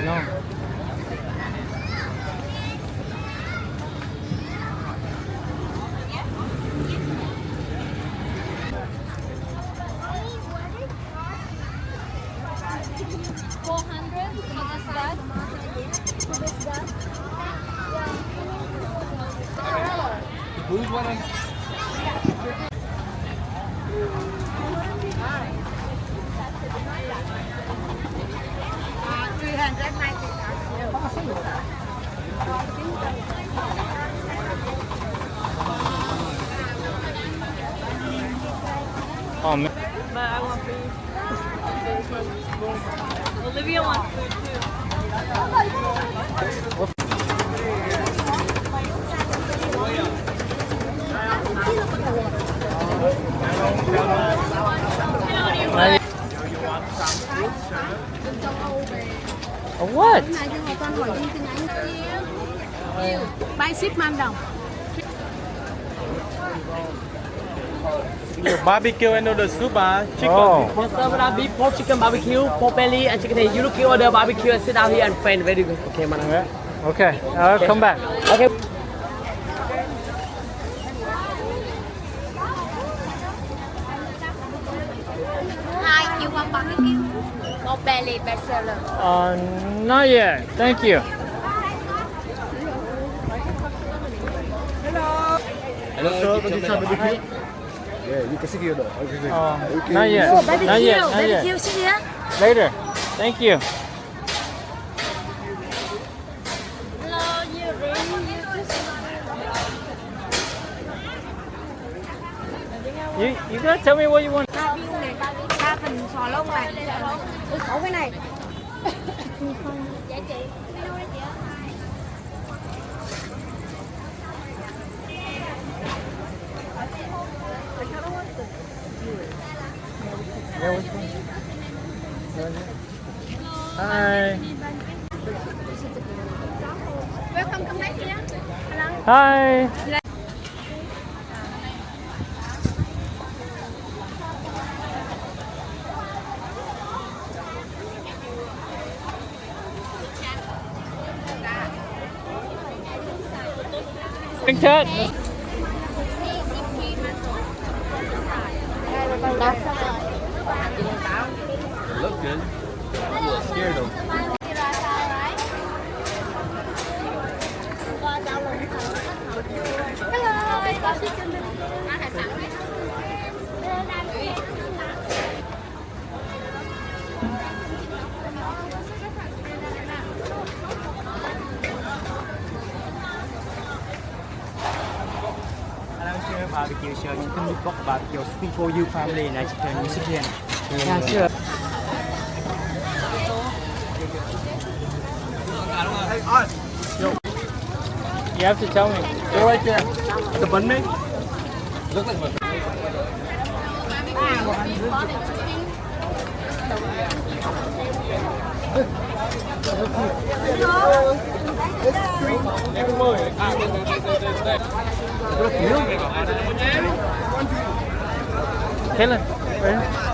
No. Who's winning? Oh man. But I want food. Olivia wants food too. What? Buy ship man đồng. Barbecue and noodle soup, chicken. Oh. Yes, sir, we have beef, pork, chicken, barbecue, pork belly, and chicken. You look, you order barbecue and sit down here and friend. Very good. Okay, man. Yeah. Okay. I'll come back. Okay. Hi, you want barbecue? Pork belly bestseller. Not yet. Thank you. Hello, sir. Can you try barbecue? Yeah, you can see here though. Not yet. Oh, Not barbecue, yet. Not barbecue, yet. see here. Later. Thank you. Hello, you You gotta tell me what you want. 3 viên này, 3 phần sò lông này. Tôi 6 cái này. Dạ chị. Menu đây chị ơi. Hi. Welcome, come back here. Hello. Hi. Pink chat. Look good. I'm a little scared though. Barbecue show. You can book barbecue for you family and chicken. You sit here. Yeah, sure. You have to tell me. Go right there. The bun man? Look like bun. Caitlin, right here.